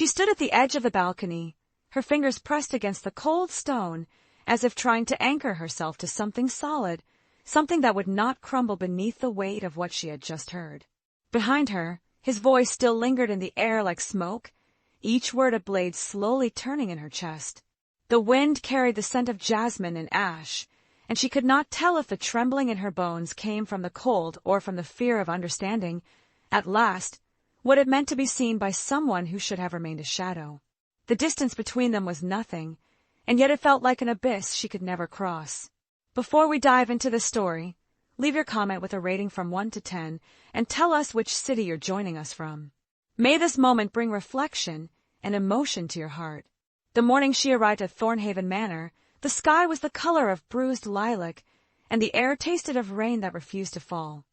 She stood at the edge of the balcony, her fingers pressed against the cold stone, as if trying to anchor herself to something solid, something that would not crumble beneath the weight of what she had just heard. Behind her, his voice still lingered in the air like smoke, each word a blade slowly turning in her chest. The wind carried the scent of jasmine and ash, and she could not tell if the trembling in her bones came from the cold or from the fear of understanding, at last, what it meant to be seen by someone who should have remained a shadow. The distance between them was nothing, and yet it felt like an abyss she could never cross. Before we dive into the story, leave your comment with a rating from 1 to 10 and tell us which city you're joining us from. May this moment bring reflection and emotion to your heart. The morning she arrived at Thornhaven Manor, the sky was the color of bruised lilac, and the air tasted of rain that refused to fall.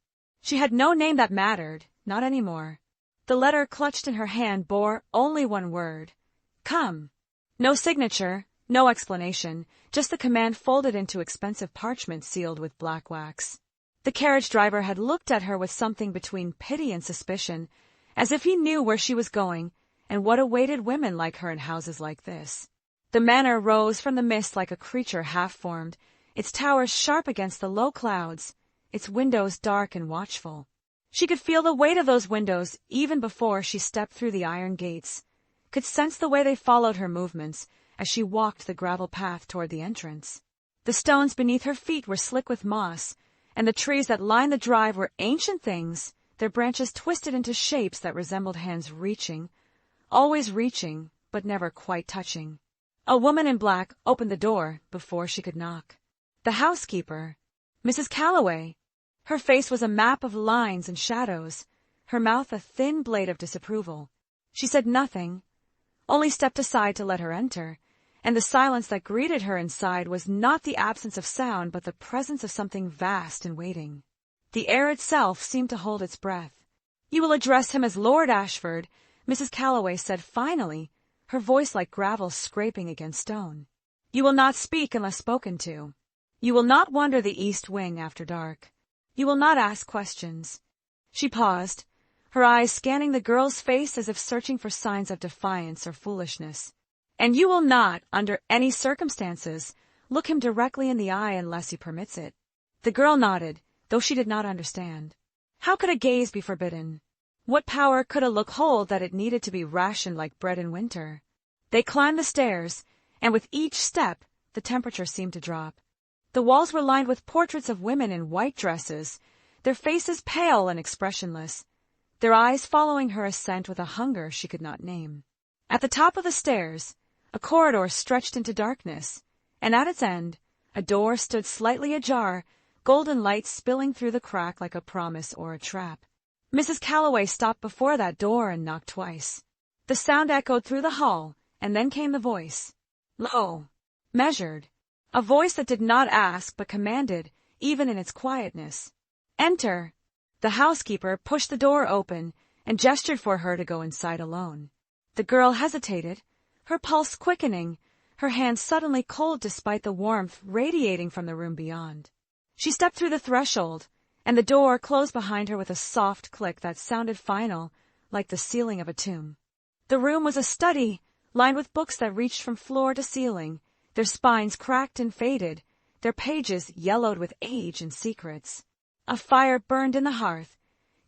She had no name that mattered, not anymore. The letter clutched in her hand bore only one word: come. No signature, no explanation, just the command folded into expensive parchment sealed with black wax. The carriage driver had looked at her with something between pity and suspicion, as if he knew where she was going and what awaited women like her in houses like this. The manor rose from the mist like a creature half-formed, its towers sharp against the low clouds, its windows dark and watchful. She could feel the weight of those windows even before she stepped through the iron gates, could sense the way they followed her movements as she walked the gravel path toward the entrance. The stones beneath her feet were slick with moss, and the trees that lined the drive were ancient things, their branches twisted into shapes that resembled hands reaching, always reaching, but never quite touching. A woman in black opened the door before she could knock. The housekeeper, Mrs. Calloway. Her face was a map of lines and shadows, her mouth a thin blade of disapproval. She said nothing, only stepped aside to let her enter, and the silence that greeted her inside was not the absence of sound but the presence of something vast and waiting. The air itself seemed to hold its breath. "You will address him as Lord Ashford," Mrs. Calloway said finally, her voice like gravel scraping against stone. "You will not speak unless spoken to. You will not wander the east wing after dark. You will not ask questions." She paused, her eyes scanning the girl's face as if searching for signs of defiance or foolishness. "And you will not, under any circumstances, look him directly in the eye unless he permits it." The girl nodded, though she did not understand. How could a gaze be forbidden? What power could a look hold that it needed to be rationed like bread in winter? They climbed the stairs, and with each step the temperature seemed to drop. The walls were lined with portraits of women in white dresses, their faces pale and expressionless, their eyes following her ascent with a hunger she could not name. At the top of the stairs, a corridor stretched into darkness, and at its end, a door stood slightly ajar, golden light spilling through the crack like a promise or a trap. Mrs. Calloway stopped before that door and knocked twice. The sound echoed through the hall, and then came the voice. Low, measured, a voice that did not ask but commanded, even in its quietness. "Enter." The housekeeper pushed the door open and gestured for her to go inside alone. The girl hesitated, her pulse quickening, her hands suddenly cold despite the warmth radiating from the room beyond. She stepped through the threshold, and the door closed behind her with a soft click that sounded final, like the sealing of a tomb. The room was a study, lined with books that reached from floor to ceiling, their spines cracked and faded, their pages yellowed with age and secrets. A fire burned in the hearth,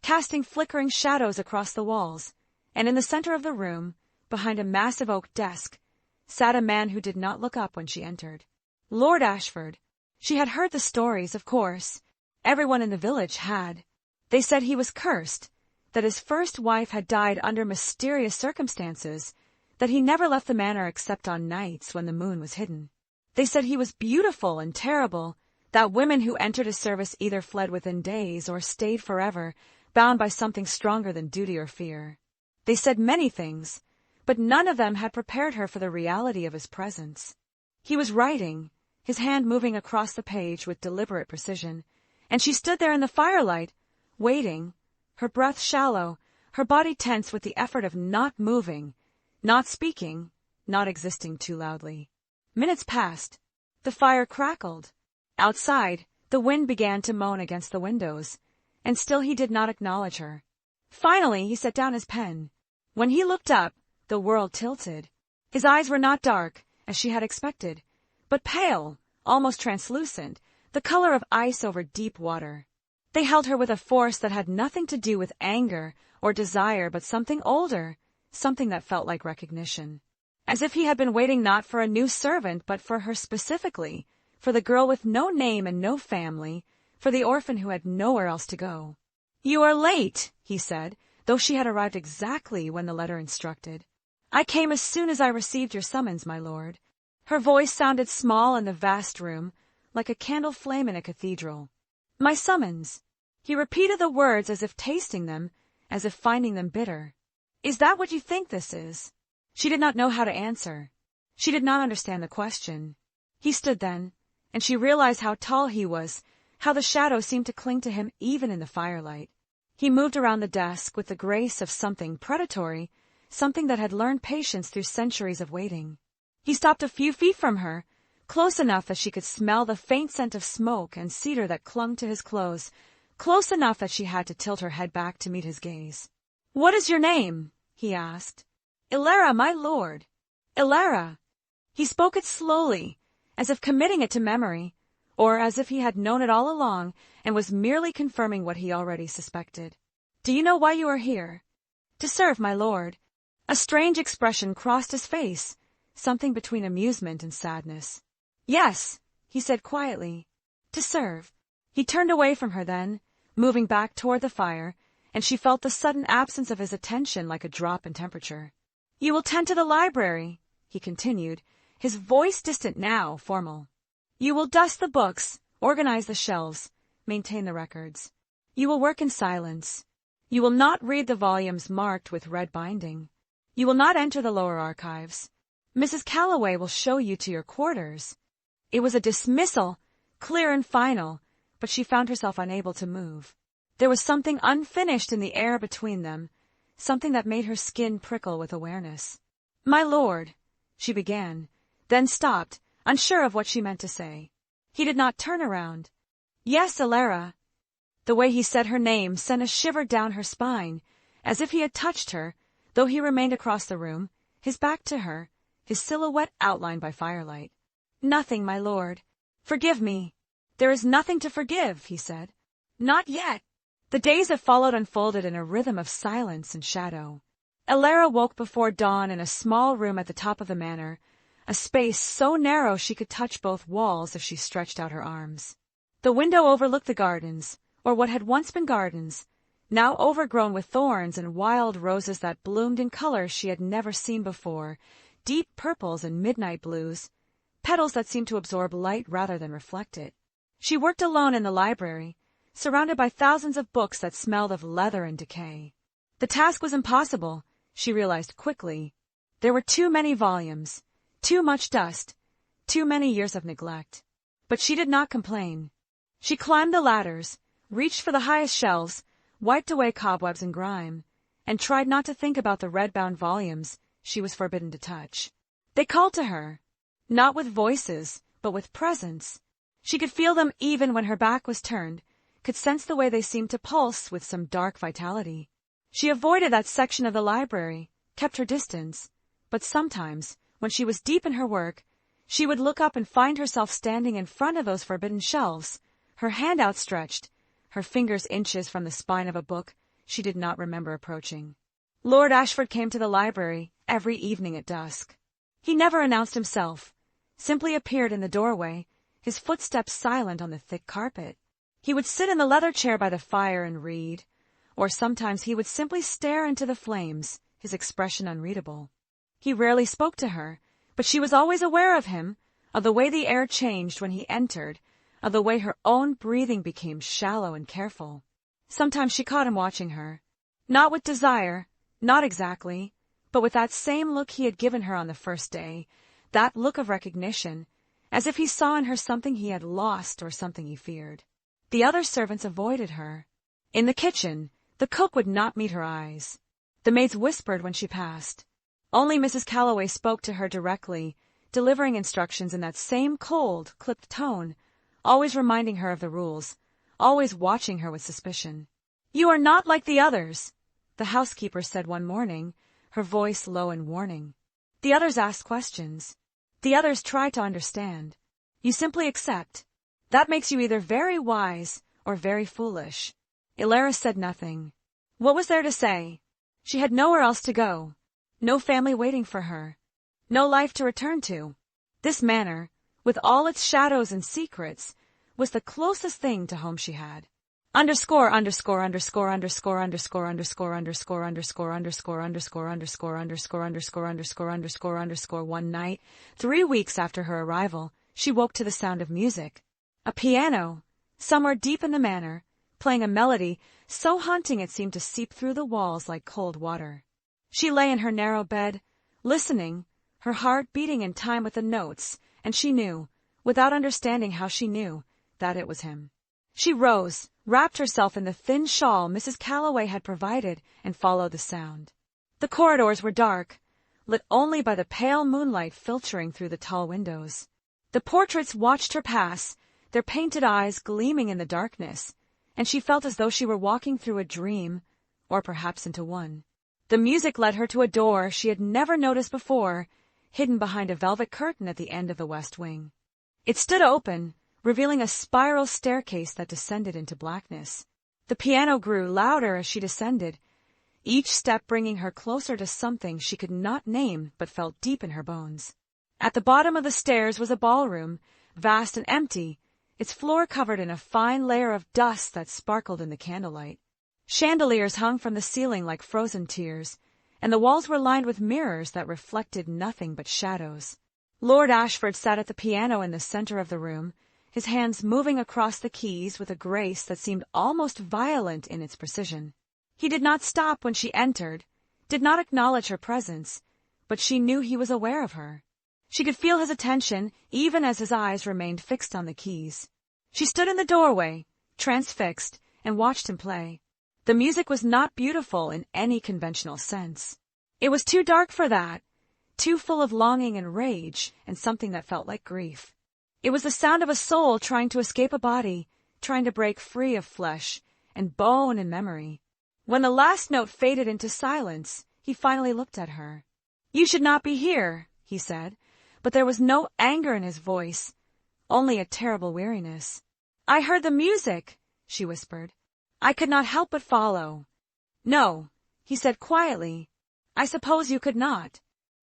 casting flickering shadows across the walls, and in the center of the room, behind a massive oak desk, sat a man who did not look up when she entered. Lord Ashford. She had heard the stories, of course. Everyone in the village had. They said he was cursed, that his first wife had died under mysterious circumstances, that he never left the manor except on nights when the moon was hidden. They said he was beautiful and terrible, that women who entered his service either fled within days or stayed forever, bound by something stronger than duty or fear. They said many things, but none of them had prepared her for the reality of his presence. He was writing, his hand moving across the page with deliberate precision, and she stood there in the firelight, waiting, her breath shallow, her body tense with the effort of not moving, not speaking, not existing too loudly. Minutes passed. The fire crackled. Outside, the wind began to moan against the windows, and still he did not acknowledge her. Finally, he set down his pen. When he looked up, The world tilted. His eyes were not dark, as she had expected, but pale, almost translucent, the color of ice over deep water. They held her with a force that had nothing to do with anger or desire, but something older, something that felt like recognition. As if he had been waiting not for a new servant, but for her specifically, for the girl with no name and no family, for the orphan who had nowhere else to go. "You are late," he said, though she had arrived exactly when the letter instructed. "I came as soon as I received your summons, my lord." Her voice sounded small in the vast room, like a candle flame in a cathedral. "My summons." He repeated the words as if tasting them, as if finding them bitter. "Is that what you think this is?" She did not know how to answer. She did not understand the question. He stood then, and she realized how tall he was, how the shadow seemed to cling to him even in the firelight. He moved around the desk with the grace of something predatory, something that had learned patience through centuries of waiting. He stopped a few feet from her, close enough that she could smell the faint scent of smoke and cedar that clung to his clothes, close enough that she had to tilt her head back to meet his gaze. "What is your name?" he asked. "Ilara, my lord." "Ilara." He spoke it slowly, as if committing it to memory, or as if he had known it all along and was merely confirming what he already suspected. "Do you know why you are here?" "To serve, my lord." A strange expression crossed his face, something between amusement and sadness. "Yes," he said quietly, "to serve." He turned away from her then, moving back toward the fire, and she felt the sudden absence of his attention like a drop in temperature. "You will tend to the library," he continued, his voice distant now, formal. "You will dust the books, organize the shelves, maintain the records. You will work in silence. You will not read the volumes marked with red binding. You will not enter the lower archives. Mrs. Calloway will show you to your quarters." It was a dismissal, clear and final, but she found herself unable to move. There was something unfinished in the air between them, something that made her skin prickle with awareness. "My lord," she began, then stopped, unsure of what she meant to say. He did not turn around. "Yes, Ilara." The way he said her name sent a shiver down her spine, as if he had touched her, though he remained across the room, his back to her, his silhouette outlined by firelight. "Nothing, my lord. Forgive me." "There is nothing to forgive," he said. "Not yet." The days that followed unfolded in a rhythm of silence and shadow. Ilara woke before dawn in a small room at the top of the manor, a space so narrow she could touch both walls if she stretched out her arms. The window overlooked the gardens, or what had once been gardens, now overgrown with thorns and wild roses that bloomed in colors she had never seen before, deep purples and midnight blues, petals that seemed to absorb light rather than reflect it. She worked alone in the library, surrounded by thousands of books that smelled of leather and decay. The task was impossible, she realized quickly. There were too many volumes, too much dust, too many years of neglect. But she did not complain. She climbed the ladders, reached for the highest shelves, wiped away cobwebs and grime, and tried not to think about the red-bound volumes she was forbidden to touch. They called to her, not with voices, but with presence. She could feel them even when her back was turned, could sense the way they seemed to pulse with some dark vitality. She avoided that section of the library, kept her distance, but sometimes, when she was deep in her work, she would look up and find herself standing in front of those forbidden shelves, her hand outstretched, her fingers inches from the spine of a book she did not remember approaching. Lord Ashford came to the library every evening at dusk. He never announced himself, simply appeared in the doorway, his footsteps silent on the thick carpet. He would sit in the leather chair by the fire and read, or sometimes he would simply stare into the flames, his expression unreadable. He rarely spoke to her, but she was always aware of him, of the way the air changed when he entered, of the way her own breathing became shallow and careful. Sometimes she caught him watching her, not with desire, not exactly, but with that same look he had given her on the first day, that look of recognition, as if he saw in her something he had lost or something he feared. The other servants avoided her. In the kitchen, the cook would not meet her eyes. The maids whispered when she passed. Only Mrs. Calloway spoke to her directly, delivering instructions in that same cold, clipped tone, always reminding her of the rules, always watching her with suspicion. "You are not like the others," the housekeeper said one morning, her voice low and warning. The others asked questions. The others tried to understand. You simply accept. That makes you either very wise or very foolish. Ilara said nothing. What was there to say? She had nowhere else to go. No family waiting for her. No life to return to. This manor, with all its shadows and secrets, was the closest thing to home she had. Underscore underscore underscore underscore underscore underscore underscore underscore underscore underscore underscore underscore underscore underscore underscore underscore. One night, 3 weeks after her arrival, she woke to the sound of music. A piano, somewhere deep in the manor, playing a melody so haunting it seemed to seep through the walls like cold water. She lay in her narrow bed, listening, her heart beating in time with the notes, and she knew, without understanding how she knew, that it was him. She rose, wrapped herself in the thin shawl Mrs. Calloway had provided, and followed the sound. The corridors were dark, lit only by the pale moonlight filtering through the tall windows. The portraits watched her pass, their painted eyes gleaming in the darkness, and she felt as though she were walking through a dream, or perhaps into one. The music led her to a door she had never noticed before, hidden behind a velvet curtain at the end of the west wing. It stood open, revealing a spiral staircase that descended into blackness. The piano grew louder as she descended, each step bringing her closer to something she could not name but felt deep in her bones. At the bottom of the stairs was a ballroom, vast and empty, its floor covered in a fine layer of dust that sparkled in the candlelight. Chandeliers hung from the ceiling like frozen tears, and the walls were lined with mirrors that reflected nothing but shadows. Lord Ashford sat at the piano in the center of the room, his hands moving across the keys with a grace that seemed almost violent in its precision. He did not stop when she entered, did not acknowledge her presence, but she knew he was aware of her. She could feel his attention even as his eyes remained fixed on the keys. She stood in the doorway, transfixed, and watched him play. The music was not beautiful in any conventional sense. It was too dark for that, too full of longing and rage and something that felt like grief. It was the sound of a soul trying to escape a body, trying to break free of flesh and bone and memory. When the last note faded into silence, he finally looked at her. "You should not be here," he said, but there was no anger in his voice, only a terrible weariness. "I heard the music," she whispered. "I could not help but follow." "No," he said quietly. "I suppose you could not."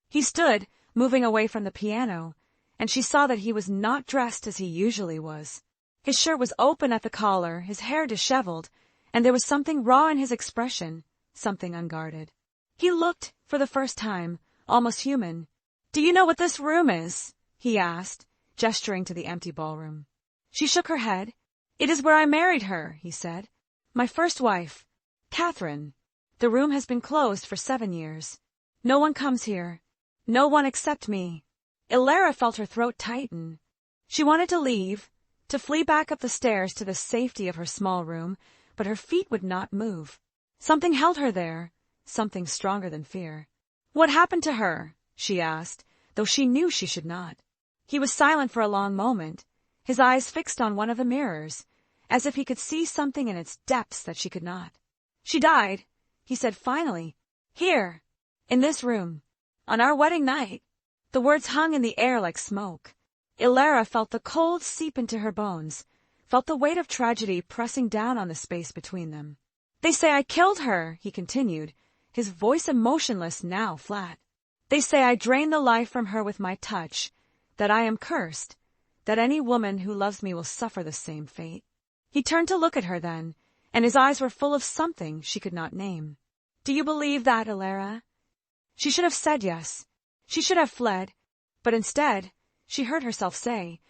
He stood, moving away from the piano, and she saw that he was not dressed as he usually was. His shirt was open at the collar, his hair disheveled, and there was something raw in his expression, something unguarded. He looked, for the first time, almost human. "Do you know what this room is?" he asked, gesturing to the empty ballroom. She shook her head. "It is where I married her," he said. "My first wife, Catherine. The room has been closed for 7 years. No one comes here. No one except me." Ilara felt her throat tighten. She wanted to leave, to flee back up the stairs to the safety of her small room, but her feet would not move. Something held her there, something stronger than fear. "What happened to her?" she asked, though she knew she should not. He was silent for a long moment, his eyes fixed on one of the mirrors, as if he could see something in its depths that she could not. "She died," he said finally. "Here, in this room, on our wedding night." The words hung in the air like smoke. Ilara felt the cold seep into her bones, felt the weight of tragedy pressing down on the space between them. "They say I killed her," he continued, his voice emotionless, now flat. "They say I drained the life from her with my touch, that I am cursed, that any woman who loves me will suffer the same fate." He turned to look at her then, and his eyes were full of something she could not name. "Do you believe that, Ilara?" She should have said yes. She should have fled, but instead, she heard herself say,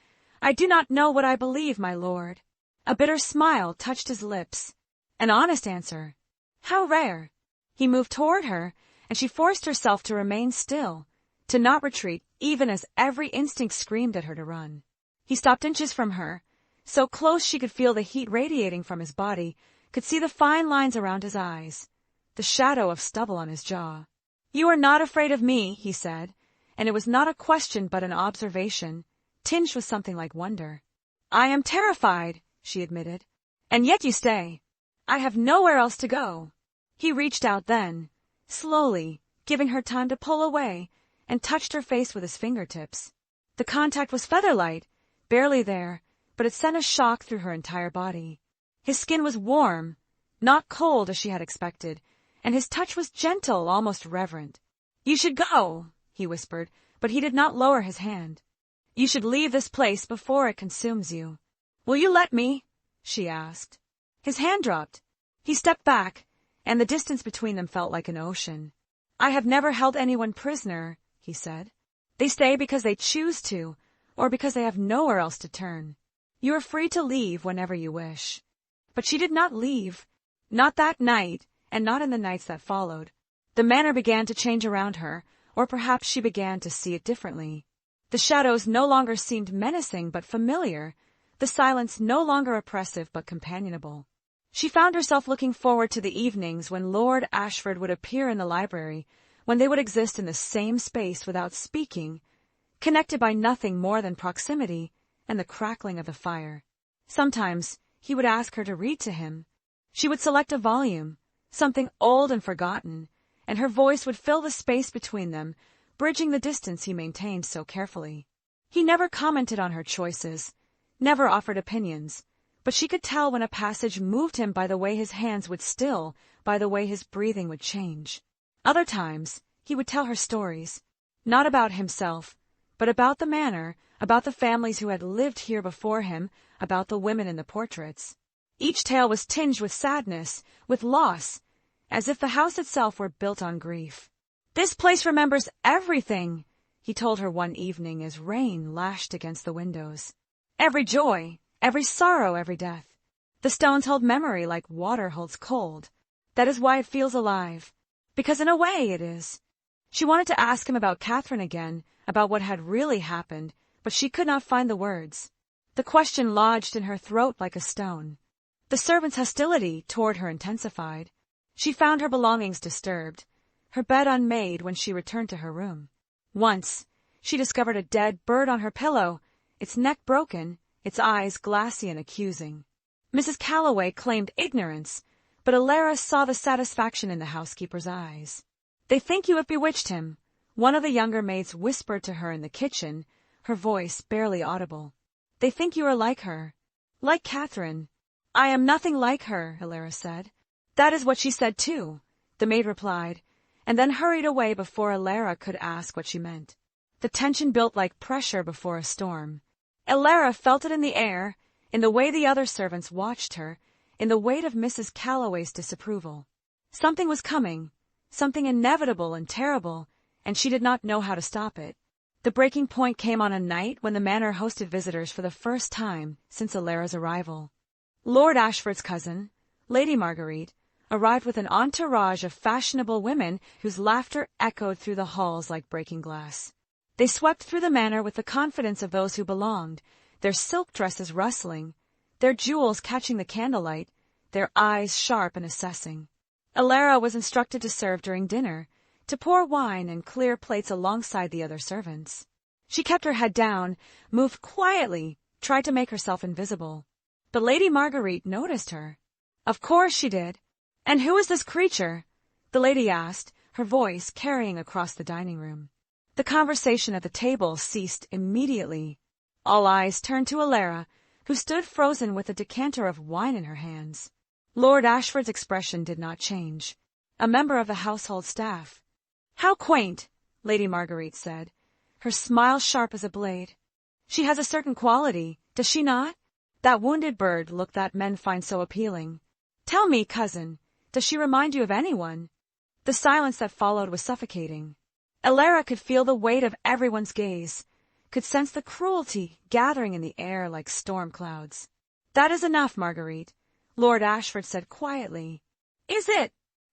"I do not know what I believe, my lord." A bitter smile touched his lips. An honest answer. How rare. He moved toward her, and she forced herself to remain still, to not retreat even as every instinct screamed at her to run. He stopped inches from her, so close she could feel the heat radiating from his body, could see the fine lines around his eyes, the shadow of stubble on his jaw. "You are not afraid of me," he said, and it was not a question but an observation, tinged with something like wonder. "I am terrified," she admitted. "And yet you stay. I have nowhere else to go." He reached out then, slowly, giving her time to pull away, and touched her face with his fingertips. The contact was feather-light, barely there, but it sent a shock through her entire body. His skin was warm, not cold as she had expected, and his touch was gentle, almost reverent. "You should go," he whispered, but he did not lower his hand. "You should leave this place before it consumes you." "Will you let me?" she asked. His hand dropped. He stepped back, and the distance between them felt like an ocean. "I have never held anyone prisoner," he said. "They stay because they choose to, or because they have nowhere else to turn. You are free to leave whenever you wish." But she did not leave, not that night, and not in the nights that followed. The manor began to change around her, or perhaps she began to see it differently. The shadows no longer seemed menacing but familiar, the silence no longer oppressive but companionable. She found herself looking forward to the evenings when Lord Ashford would appear in the library, when they would exist in the same space without speaking, connected by nothing more than proximity and the crackling of the fire. Sometimes he would ask her to read to him. She would select a volume, something old and forgotten, and her voice would fill the space between them, bridging the distance he maintained so carefully. He never commented on her choices, never offered opinions, but she could tell when a passage moved him by the way his hands would still, by the way his breathing would change. Other times, he would tell her stories, not about himself, but about the manor, about the families who had lived here before him, about the women in the portraits. Each tale was tinged with sadness, with loss, as if the house itself were built on grief. "This place remembers everything," he told her one evening as rain lashed against the windows. "Every joy, every sorrow, every death. The stones hold memory like water holds cold. That is why it feels alive, because in a way it is." She wanted to ask him about Catherine again, about what had really happened, but she could not find the words. The question lodged in her throat like a stone. The servants' hostility toward her intensified. She found her belongings disturbed, her bed unmade when she returned to her room. Once, she discovered a dead bird on her pillow, its neck broken, its eyes glassy and accusing. Mrs. Calloway claimed ignorance, but Alara saw the satisfaction in the housekeeper's eyes. "They think you have bewitched him," one of the younger maids whispered to her in the kitchen, her voice barely audible. "They think you are like her, like Catherine." "I am nothing like her," Alara said. "That is what she said too," the maid replied, and then hurried away before Alara could ask what she meant. The tension built like pressure before a storm. Alara felt it in the air, in the way the other servants watched her, in the weight of Mrs. Calloway's disapproval. Something was coming, something inevitable and terrible, and she did not know how to stop it. The breaking point came on a night when the manor hosted visitors for the first time since Alara's arrival. Lord Ashford's cousin, Lady Marguerite, arrived with an entourage of fashionable women whose laughter echoed through the halls like breaking glass. They swept through the manor with the confidence of those who belonged, their silk dresses rustling, their jewels catching the candlelight, their eyes sharp and assessing. Alara was instructed to serve during dinner, to pour wine and clear plates alongside the other servants. She kept her head down, moved quietly, tried to make herself invisible. But Lady Marguerite noticed her. "Of course she did. And who is this creature?" the lady asked, her voice carrying across the dining room. The conversation at the table ceased immediately. All eyes turned to Alara, who stood frozen with a decanter of wine in her hands. Lord Ashford's expression did not change. A member of the household staff. "How quaint," Lady Marguerite said, her smile sharp as a blade. "She has a certain quality, does she not? That wounded bird look that men find so appealing. Tell me, cousin, does she remind you of anyone?" The silence that followed was suffocating. Alara could feel the weight of everyone's gaze, could sense the cruelty gathering in the air like storm clouds. "That is enough, Marguerite," Lord Ashford said quietly. "Is it?"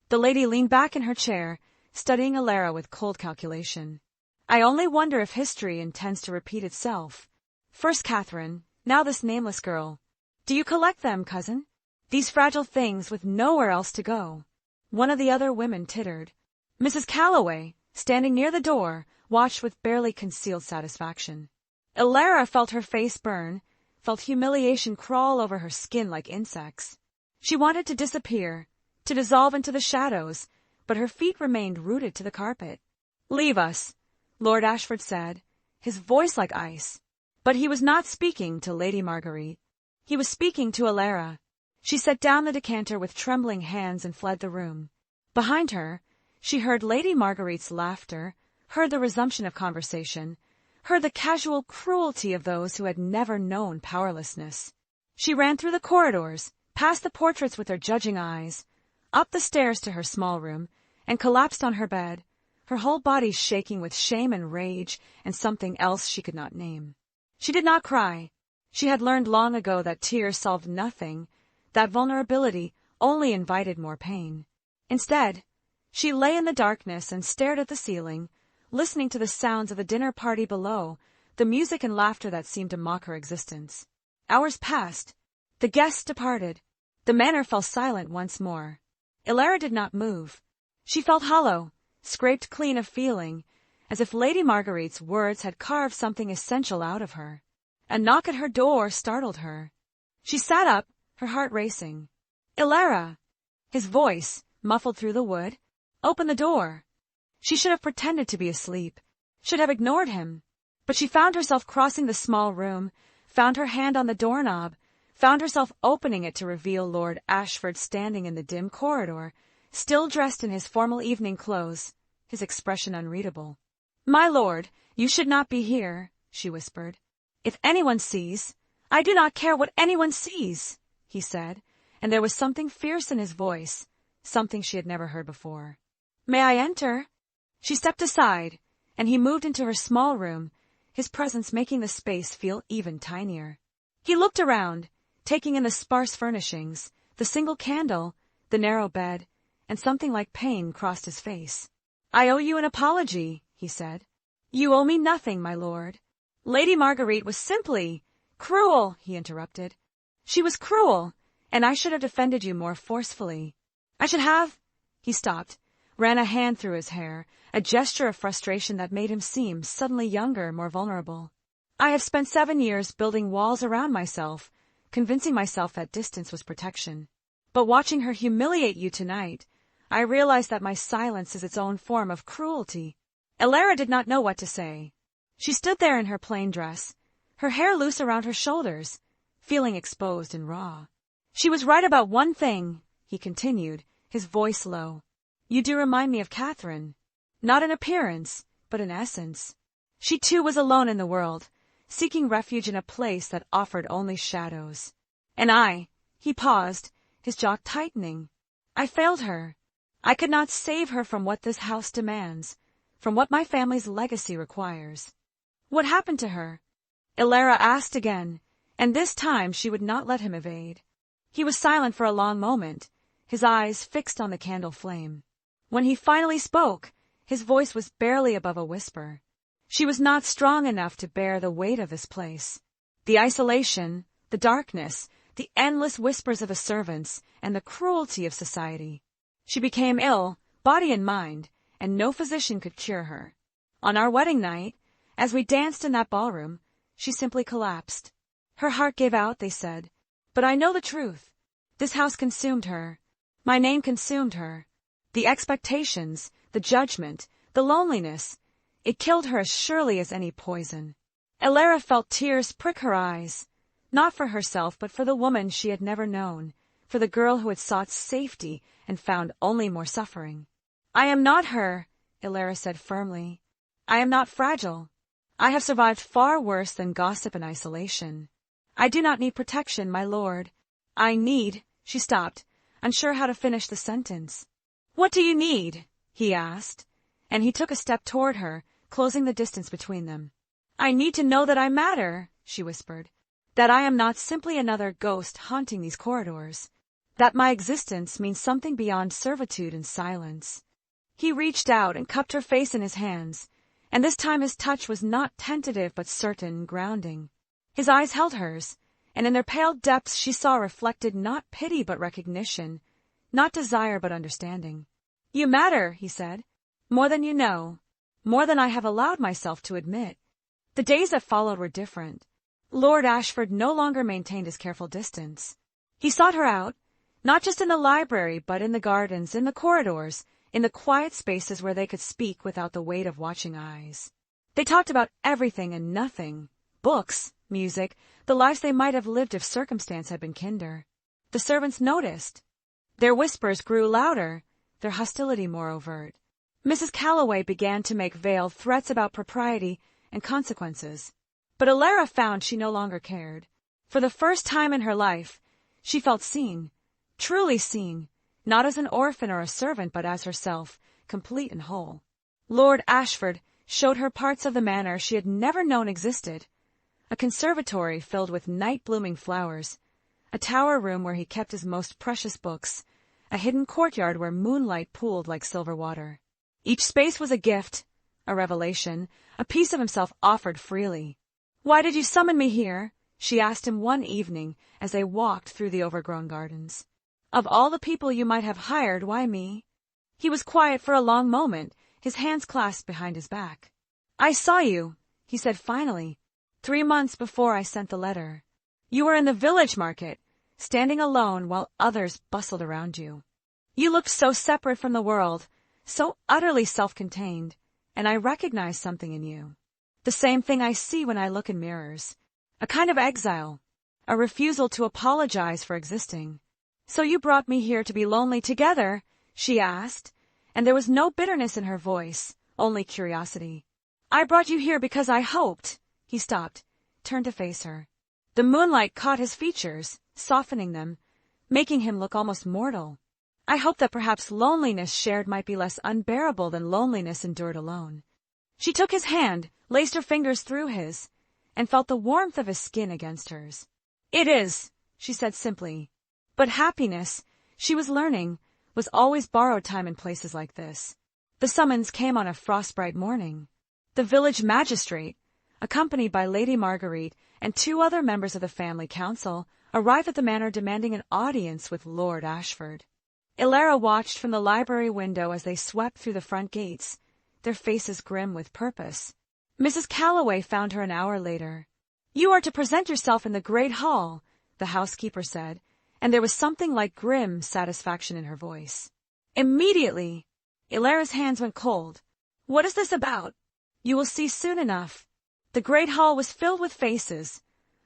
The lady leaned back in her chair, studying Alara with cold calculation. "I only wonder if history intends to repeat itself. First Catherine, now this nameless girl. Do you collect them, cousin? These fragile things with nowhere else to go." One of the other women tittered. Mrs. Calloway, standing near the door, watched with barely concealed satisfaction. Alara felt her face burn, felt humiliation crawl over her skin like insects. She wanted to disappear, to dissolve into the shadows, but her feet remained rooted to the carpet. "Leave us," Lord Ashford said, his voice like ice. But he was not speaking to Lady Marguerite. He was speaking to Alara. She set down the decanter with trembling hands and fled the room. Behind her, she heard Lady Marguerite's laughter, heard the resumption of conversation, heard the casual cruelty of those who had never known powerlessness. She ran through the corridors, past the portraits with her judging eyes, up the stairs to her small room, and collapsed on her bed, her whole body shaking with shame and rage and something else she could not name. She did not cry. She had learned long ago that tears solved nothing, that vulnerability only invited more pain. Instead, she lay in the darkness and stared at the ceiling, listening to the sounds of the dinner party below, the music and laughter that seemed to mock her existence. Hours passed. The guests departed. The manor fell silent once more. Alara did not move. She felt hollow, scraped clean of feeling, as if Lady Marguerite's words had carved something essential out of her. A knock at her door startled her. She sat up, her heart racing. "Alara!" His voice, muffled through the wood. "Open the door." She should have pretended to be asleep, should have ignored him. But she found herself crossing the small room, found her hand on the doorknob, found herself opening it to reveal Lord Ashford standing in the dim corridor, still dressed in his formal evening clothes, his expression unreadable. "My lord, you should not be here," she whispered. "If anyone sees—" "I do not care what anyone sees," he said, and there was something fierce in his voice, something she had never heard before. "May I enter?" She stepped aside, and he moved into her small room, his presence making the space feel even tinier. He looked around, taking in the sparse furnishings, the single candle, the narrow bed, and something like pain crossed his face. "I owe you an apology," he said. "You owe me nothing, my lord." "Lady Marguerite was simply cruel," he interrupted. "She was cruel, and I should have defended you more forcefully. I should have—" He stopped, ran a hand through his hair, a gesture of frustration that made him seem suddenly younger, more vulnerable. "I have spent 7 years building walls around myself, convincing myself that distance was protection. But watching her humiliate you tonight, I realized that my silence is its own form of cruelty." Alara did not know what to say. She stood there in her plain dress, her hair loose around her shoulders, feeling exposed and raw. "She was right about one thing," he continued, his voice low. "You do remind me of Catherine. Not in appearance, but in essence. She too was alone in the world, seeking refuge in a place that offered only shadows. And he paused, his jaw tightening. I failed her. I could not save her from what this house demands, from what my family's legacy requires." "What happened to her?" Alara asked again, and this time she would not let him evade. He was silent for a long moment, his eyes fixed on the candle flame. When he finally spoke, his voice was barely above a whisper. She was not strong enough to bear the weight of this place. The isolation, the darkness, the endless whispers of the servants, and the cruelty of society. She became ill, body and mind, and no physician could cure her. On our wedding night, as we danced in that ballroom, she simply collapsed. Her heart gave out, they said. But I know the truth. This house consumed her. My name consumed her. The expectations, the judgment, the loneliness, it killed her as surely as any poison. Alara felt tears prick her eyes, not for herself but for the woman she had never known, for the girl who had sought safety and found only more suffering. "I am not her," Alara said firmly. "I am not fragile. I have survived far worse than gossip and isolation. I do not need protection, my lord. I need—" She stopped, unsure how to finish the sentence. "What do you need?" he asked, and he took a step toward her, closing the distance between them. "I need to know that I matter," she whispered, "that I am not simply another ghost haunting these corridors, that my existence means something beyond servitude and silence." He reached out and cupped her face in his hands, and this time his touch was not tentative but certain, grounding. His eyes held hers, and in their pale depths she saw reflected not pity but recognition, not desire but understanding. "You matter," he said, "more than you know, more than I have allowed myself to admit." The days that followed were different. Lord Ashford no longer maintained his careful distance. He sought her out, not just in the library, but in the gardens, in the corridors, in the quiet spaces where they could speak without the weight of watching eyes. They talked about everything and nothing: books, music, the lives they might have lived if circumstance had been kinder. The servants noticed. Their whispers grew louder, their hostility more overt. Mrs. Calloway began to make veiled threats about propriety and consequences. But Elara found she no longer cared. For the first time in her life, she felt seen, truly seen, not as an orphan or a servant, but as herself, complete and whole. Lord Ashford showed her parts of the manor she had never known existed: a conservatory filled with night-blooming flowers, a tower room where he kept his most precious books, a hidden courtyard where moonlight pooled like silver water. Each space was a gift, a revelation, a piece of himself offered freely. "Why did you summon me here?" she asked him one evening as they walked through the overgrown gardens. "Of all the people you might have hired, why me?" He was quiet for a long moment, his hands clasped behind his back. "I saw you," he said finally, 3 months before I sent the letter. You were in the village market, standing alone while others bustled around you. You looked so separate from the world, so utterly self-contained, and I recognized something in you. The same thing I see when I look in mirrors. A kind of exile, a refusal to apologize for existing. "So you brought me here to be lonely together?" she asked, and there was no bitterness in her voice, only curiosity. "I brought you here because I hoped." He stopped, turned to face her. The moonlight caught his features, softening them, making him look almost mortal. "I hoped that perhaps loneliness shared might be less unbearable than loneliness endured alone." She took his hand, laced her fingers through his, and felt the warmth of his skin against hers. "It is," she said simply. But happiness, she was learning, was always borrowed time in places like this. The summons came on a frostbright morning. The village magistrate, accompanied by Lady Marguerite and 2 other members of the family council, arrived at the manor demanding an audience with Lord Ashford. Elara watched from the library window as they swept through the front gates, their faces grim with purpose. Mrs. Calloway found her an hour later. "You are to present yourself in the great hall," the housekeeper said, and there was something like grim satisfaction in her voice. Immediately, Elara's hands went cold. "What is this about?" "You will see soon enough." The great hall was filled with faces.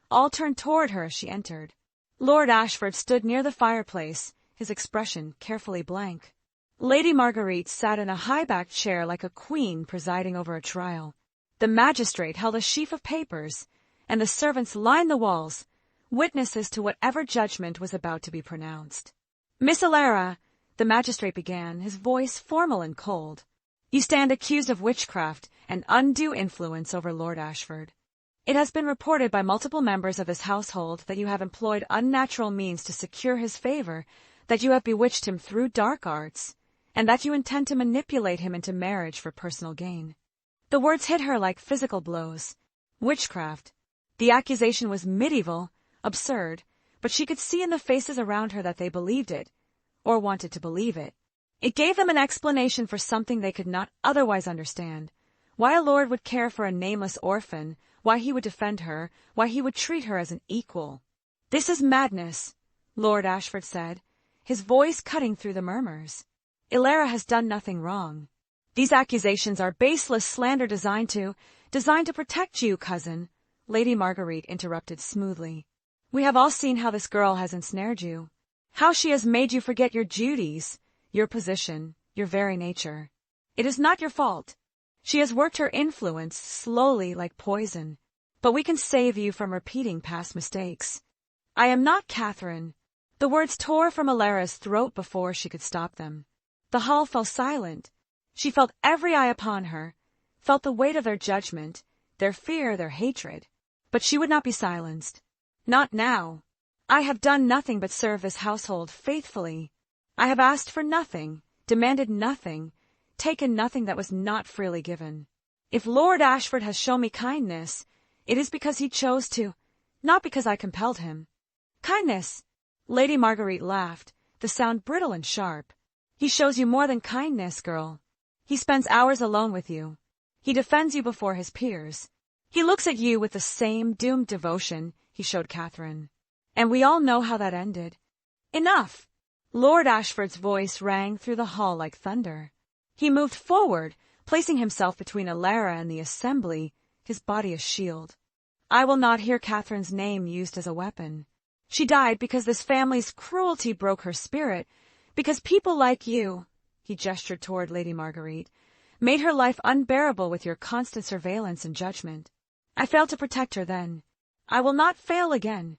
All turned toward her as she entered. Lord Ashford stood near the fireplace, his expression carefully blank. Lady Marguerite sat in a high-backed chair like a queen presiding over a trial. The magistrate held a sheaf of papers, and the servants lined the walls, witnesses to whatever judgment was about to be pronounced. "Miss Elara," the magistrate began, his voice formal and cold, "you stand accused of witchcraft and undue influence over Lord Ashford. It has been reported by multiple members of his household that you have employed unnatural means to secure his favor, that you have bewitched him through dark arts, and that you intend to manipulate him into marriage for personal gain." The words hit her like physical blows. Witchcraft. The accusation was medieval, absurd, but she could see in the faces around her that they believed it, or wanted to believe it. It gave them an explanation for something they could not otherwise understand: why a lord would care for a nameless orphan, why he would defend her, why he would treat her as an equal. "This is madness," Lord Ashford said, his voice cutting through the murmurs. "Elara has done nothing wrong. These accusations are baseless slander designed to protect you, cousin," Lady Marguerite interrupted smoothly. "We have all seen how this girl has ensnared you, how she has made you forget your duties, your position, your very nature. It is not your fault. She has worked her influence slowly like poison, but we can save you from repeating past mistakes. I am not Catherine." The words tore from Elara's throat before she could stop them. The hall fell silent. She felt every eye upon her, felt the weight of their judgment, their fear, their hatred. But she would not be silenced. "Not now. I have done nothing but serve this household faithfully. I have asked for nothing, demanded nothing, taken nothing that was not freely given. If Lord Ashford has shown me kindness, it is because he chose to, not because I compelled him." "Kindness!" Lady Marguerite laughed, the sound brittle and sharp. "He shows you more than kindness, girl. He spends hours alone with you. He defends you before his peers. He looks at you with the same doomed devotion he showed Catherine. And we all know how that ended." "Enough!" Lord Ashford's voice rang through the hall like thunder. He moved forward, placing himself between Alara and the assembly, his body a shield. I will not hear Catherine's name used as a weapon. She died because this family's cruelty broke her spirit, because people like you, he gestured toward Lady Marguerite, made her life unbearable with your constant surveillance and judgment. I failed to protect her then. I will not fail again.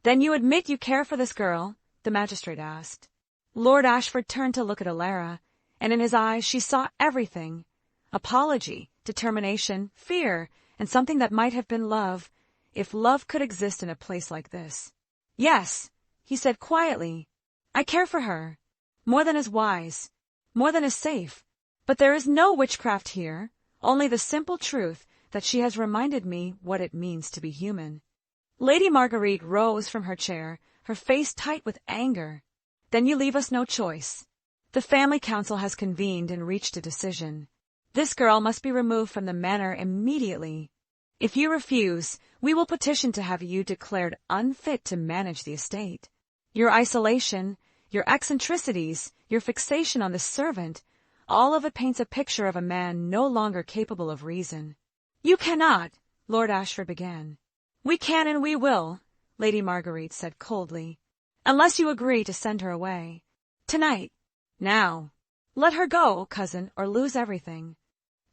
Then you admit you care for this girl? The magistrate asked. Lord Ashford turned to look at Alara, and in his eyes she saw everything. Apology, determination, fear, and something that might have been love, if love could exist in a place like this. Yes, he said quietly. I care for her. More than is wise. More than is safe. But there is no witchcraft here, only the simple truth that she has reminded me what it means to be human. Lady Marguerite rose from her chair, her face tight with anger. Then you leave us no choice. The family council has convened and reached a decision. This girl must be removed from the manor immediately. If you refuse, we will petition to have you declared unfit to manage the estate. Your isolation, your eccentricities, your fixation on the servant, all of it paints a picture of a man no longer capable of reason. You cannot, Lord Ashford began. We can and we will, Lady Marguerite said coldly, unless you agree to send her away. Tonight. Now. Let her go, cousin, or lose everything.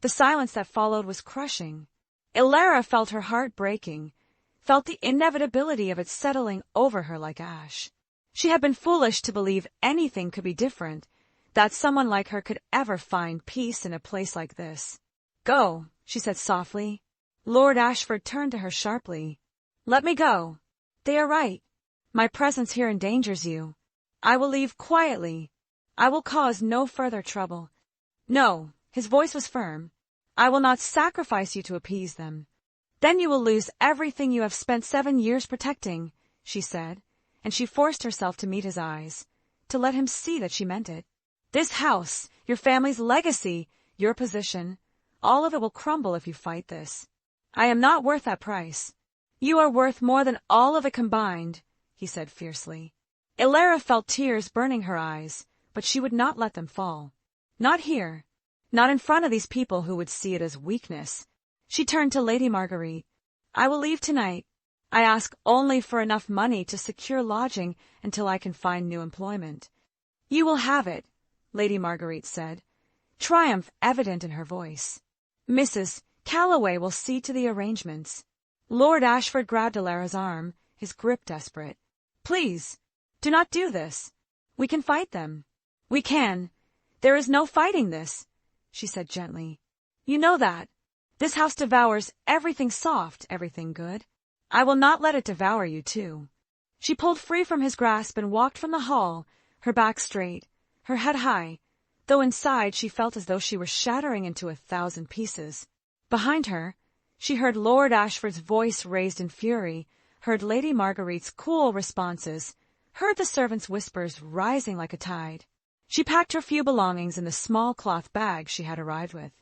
The silence that followed was crushing. Alara felt her heart breaking, felt the inevitability of it settling over her like ash. She had been foolish to believe anything could be different, that someone like her could ever find peace in a place like this. Go, she said softly. Lord Ashford turned to her sharply. Let me go. They are right. My presence here endangers you. I will leave quietly. I will cause no further trouble. No, his voice was firm. I will not sacrifice you to appease them. Then you will lose everything you have spent 7 years protecting, she said, and she forced herself to meet his eyes, to let him see that she meant it. This house, your family's legacy, your position, all of it will crumble if you fight this. I am not worth that price. You are worth more than all of it combined, he said fiercely. Alara felt tears burning her eyes, but she would not let them fall. Not here. Not in front of these people who would see it as weakness. She turned to Lady Marguerite. I will leave tonight. I ask only for enough money to secure lodging until I can find new employment. You will have it, Lady Marguerite said, triumph evident in her voice. Mrs. Calloway will see to the arrangements. Lord Ashford grabbed Alara's arm, his grip desperate. Please, do not do this. We can fight them. We can. There is no fighting this, she said gently. You know that. This house devours everything soft, everything good. I will not let it devour you too. She pulled free from his grasp and walked from the hall, her back straight, her head high, though inside she felt as though she were shattering into 1,000 pieces. Behind her, she heard Lord Ashford's voice raised in fury, heard Lady Marguerite's cool responses, heard the servants' whispers rising like a tide. She packed her few belongings in the small cloth bag she had arrived with.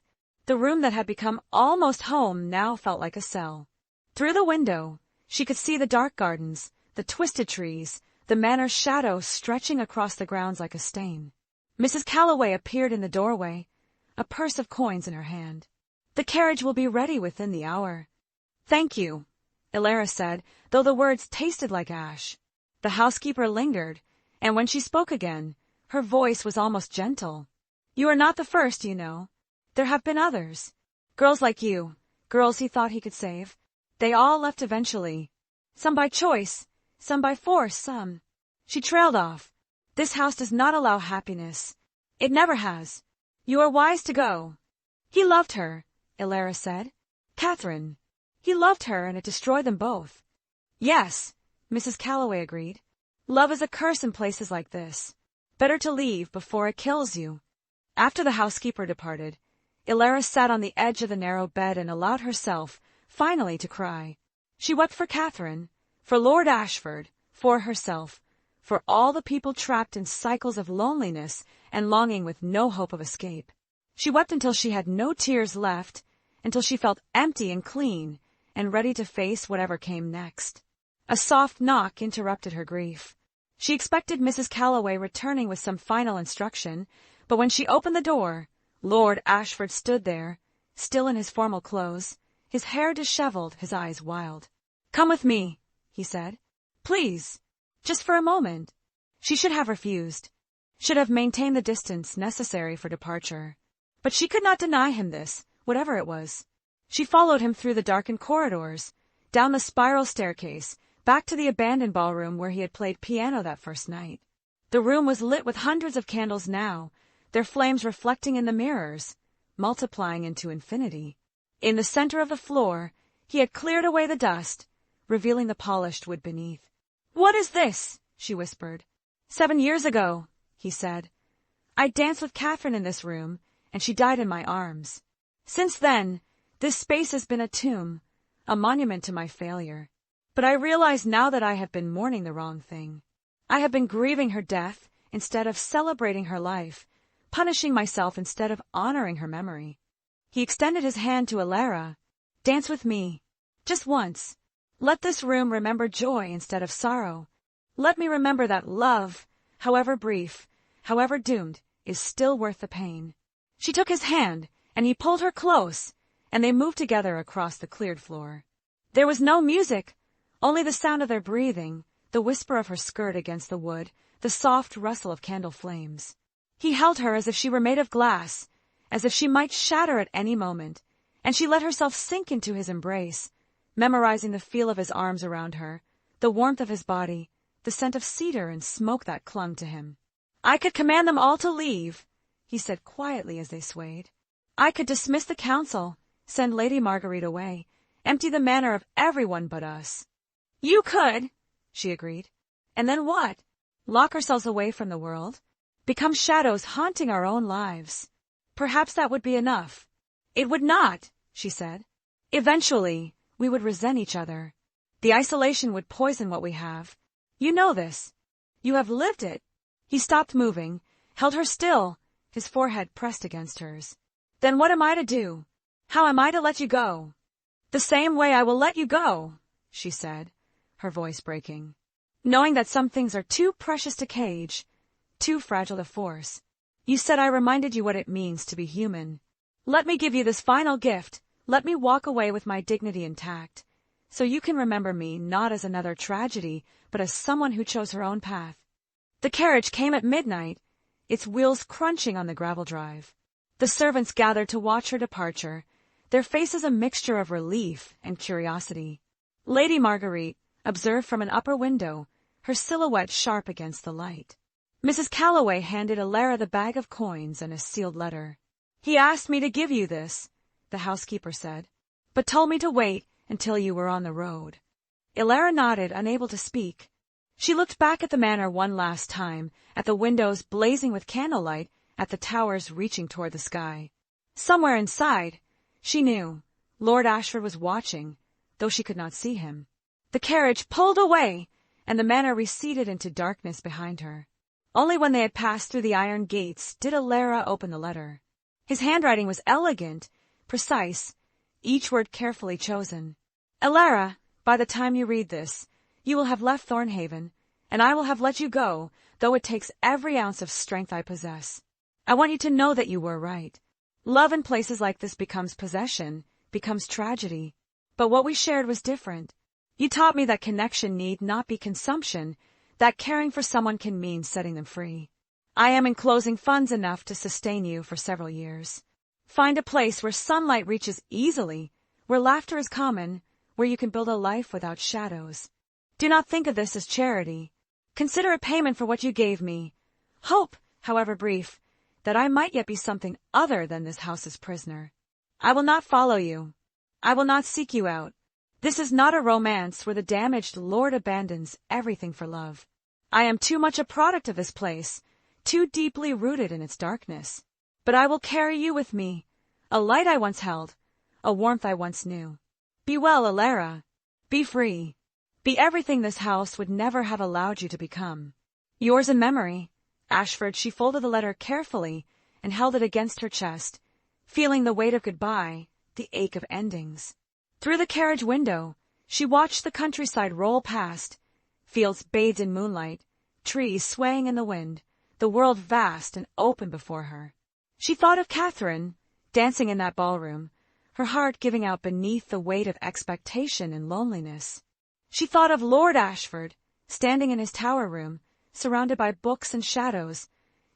The room that had become almost home now felt like a cell. Through the window, she could see the dark gardens, the twisted trees, the manor's shadow stretching across the grounds like a stain. Mrs. Calloway appeared in the doorway, a purse of coins in her hand. The carriage will be ready within the hour. Thank you, Alara said, though the words tasted like ash. The housekeeper lingered, and when she spoke again, her voice was almost gentle. You are not the first, you know. There have been others. Girls like you, girls he thought he could save. They all left eventually. Some by choice, some by force, some. She trailed off. This house does not allow happiness. It never has. You are wise to go. He loved her, Alara said. Catherine. He loved her, and it destroyed them both. Yes, Mrs. Calloway agreed. Love is a curse in places like this. Better to leave before it kills you. After the housekeeper departed, Alara sat on the edge of the narrow bed and allowed herself, finally, to cry. She wept for Catherine, for Lord Ashford, for herself, for all the people trapped in cycles of loneliness and longing with no hope of escape. She wept until she had no tears left, until she felt empty and clean, and ready to face whatever came next. A soft knock interrupted her grief. She expected Mrs. Calloway returning with some final instruction, but when she opened the door, Lord Ashford stood there, still in his formal clothes, his hair disheveled, his eyes wild. "Come with me," he said. "Please. Just for a moment." She should have refused, should have maintained the distance necessary for departure. But she could not deny him this, whatever it was. She followed him through the darkened corridors, down the spiral staircase, back to the abandoned ballroom where he had played piano that first night. The room was lit with hundreds of candles now, their flames reflecting in the mirrors, multiplying into infinity. In the center of the floor, he had cleared away the dust, revealing the polished wood beneath. "What is this?" she whispered. 7 years ago," he said. "I danced with Catherine in this room, and she died in my arms. Since then, this space has been a tomb, a monument to my failure. But I realize now that I have been mourning the wrong thing. I have been grieving her death instead of celebrating her life, punishing myself instead of honoring her memory." He extended his hand to Alara. "Dance with me. Just once. Let this room remember joy instead of sorrow. Let me remember that love, however brief, however doomed, is still worth the pain." She took his hand, and he pulled her close, and they moved together across the cleared floor. There was no music, only the sound of their breathing, the whisper of her skirt against the wood, the soft rustle of candle flames. He held her as if she were made of glass, as if she might shatter at any moment, and she let herself sink into his embrace, memorizing the feel of his arms around her, the warmth of his body, the scent of cedar and smoke that clung to him. "I could command them all to leave," he said quietly as they swayed. "I could dismiss the council, send Lady Marguerite away, empty the manor of everyone but us." "You could," she agreed. "And then what? Lock ourselves away from the world? Become shadows haunting our own lives? Perhaps that would be enough." "It would not," she said. "Eventually, we would resent each other. The isolation would poison what we have. You know this. You have lived it." He stopped moving, held her still, his forehead pressed against hers. "Then what am I to do? How am I to let you go?" "The same way I will let you go," she said, her voice breaking. "Knowing that some things are too precious to cage, too fragile to force. You said I reminded you what it means to be human. Let me give you this final gift. Let me walk away with my dignity intact, so you can remember me not as another tragedy, but as someone who chose her own path." The carriage came at midnight, its wheels crunching on the gravel drive. The servants gathered to watch her departure, their faces a mixture of relief and curiosity. Lady Marguerite observed from an upper window, her silhouette sharp against the light. Mrs. Calloway handed Alara the bag of coins and a sealed letter. "He asked me to give you this," the housekeeper said, "but told me to wait until you were on the road." Alara nodded, unable to speak. She looked back at the manor one last time, at the windows blazing with candlelight, at the towers reaching toward the sky. Somewhere inside, she knew, Lord Ashford was watching, though she could not see him. The carriage pulled away, and the manor receded into darkness behind her. Only when they had passed through the iron gates did Alara open the letter. His handwriting was elegant, precise, each word carefully chosen. "Alara, by the time you read this, you will have left Thornhaven, and I will have let you go, though it takes every ounce of strength I possess. I want you to know that you were right. Love in places like this becomes possession, becomes tragedy. But what we shared was different. You taught me that connection need not be consumption, that caring for someone can mean setting them free. I am enclosing funds enough to sustain you for several years. Find a place where sunlight reaches easily, where laughter is common, where you can build a life without shadows. Do not think of this as charity. Consider it payment for what you gave me. Hope, however brief, that I might yet be something other than this house's prisoner. I will not follow you. I will not seek you out. This is not a romance where the damaged lord abandons everything for love. I am too much a product of this place, too deeply rooted in its darkness. But I will carry you with me, a light I once held, a warmth I once knew. Be well, Alara. Be free. Be everything this house would never have allowed you to become. Yours in memory, Ashford. She folded the letter carefully and held it against her chest, feeling the weight of goodbye, the ache of endings. Through the carriage window, she watched the countryside roll past, fields bathed in moonlight, trees swaying in the wind, the world vast and open before her. She thought of Catherine, dancing in that ballroom, her heart giving out beneath the weight of expectation and loneliness. She thought of Lord Ashford, standing in his tower room, surrounded by books and shadows,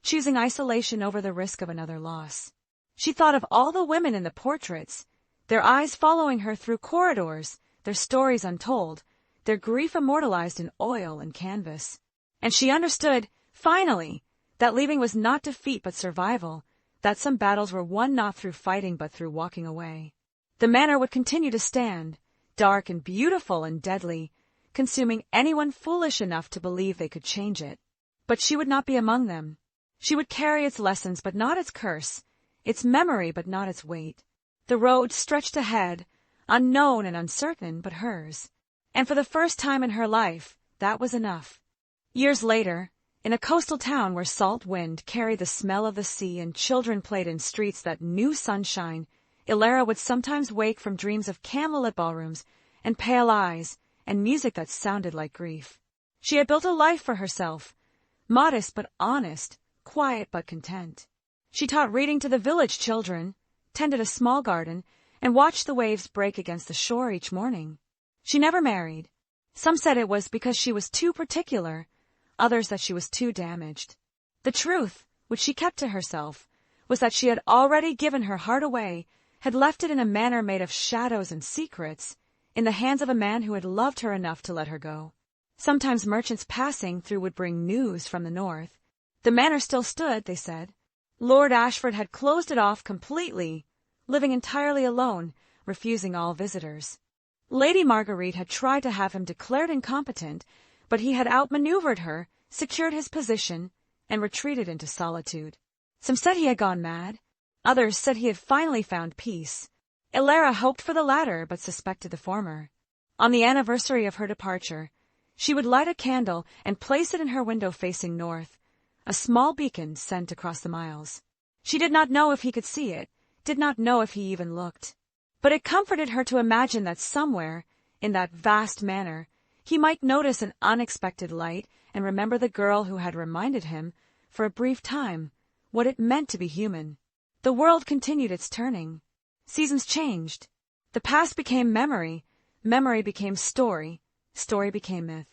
choosing isolation over the risk of another loss. She thought of all the women in the portraits, their eyes following her through corridors, their stories untold, their grief immortalized in oil and canvas. And she understood, finally, that leaving was not defeat but survival, that some battles were won not through fighting but through walking away. The manor would continue to stand, dark and beautiful and deadly, consuming anyone foolish enough to believe they could change it. But she would not be among them. She would carry its lessons but not its curse, its memory but not its weight. The road stretched ahead, unknown and uncertain, but hers. And for the first time in her life, that was enough. Years later, in a coastal town where salt wind carried the smell of the sea and children played in streets that knew sunshine, Ilara would sometimes wake from dreams of candlelit ballrooms and pale eyes and music that sounded like grief. She had built a life for herself, modest but honest, quiet but content. She taught reading to the village children, tended a small garden, and watched the waves break against the shore each morning. She never married. Some said it was because she was too particular, others that she was too damaged. The truth, which she kept to herself, was that she had already given her heart away, had left it in a manor made of shadows and secrets, in the hands of a man who had loved her enough to let her go. Sometimes merchants passing through would bring news from the north. The manor still stood, they said. Lord Ashford had closed it off completely, living entirely alone, refusing all visitors. Lady Marguerite had tried to have him declared incompetent, but he had outmaneuvered her, secured his position, and retreated into solitude. Some said he had gone mad. Others said he had finally found peace. Ilara hoped for the latter, but suspected the former. On the anniversary of her departure, she would light a candle and place it in her window facing north, a small beacon sent across the miles. She did not know if he could see it, did not know if he even looked. But it comforted her to imagine that somewhere, in that vast manor, he might notice an unexpected light and remember the girl who had reminded him, for a brief time, what it meant to be human. The world continued its turning. Seasons changed. The past became memory, memory became story, story became myth.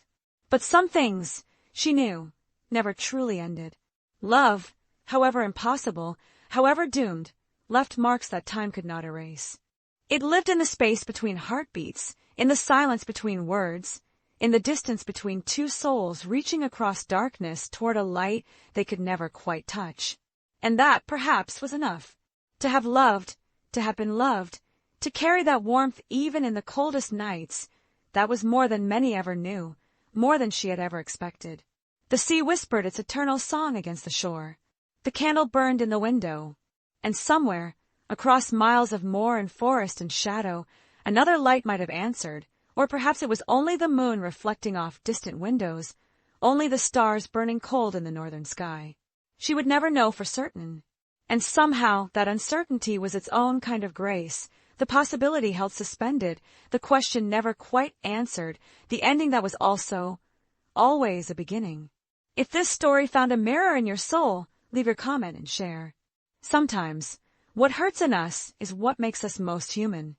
But some things, she knew, never truly ended. Love, however impossible, however doomed, left marks that time could not erase. It lived in the space between heartbeats, in the silence between words, in the distance between two souls reaching across darkness toward a light they could never quite touch. And that, perhaps, was enough. To have loved, to have been loved, to carry that warmth even in the coldest nights, that was more than many ever knew, more than she had ever expected. The sea whispered its eternal song against the shore. The candle burned in the window. And somewhere, across miles of moor and forest and shadow, another light might have answered, or perhaps it was only the moon reflecting off distant windows, only the stars burning cold in the northern sky. She would never know for certain. And somehow that uncertainty was its own kind of grace, the possibility held suspended, the question never quite answered, the ending that was also, always a beginning. If this story found a mirror in your soul, leave your comment and share. Sometimes, what hurts in us is what makes us most human.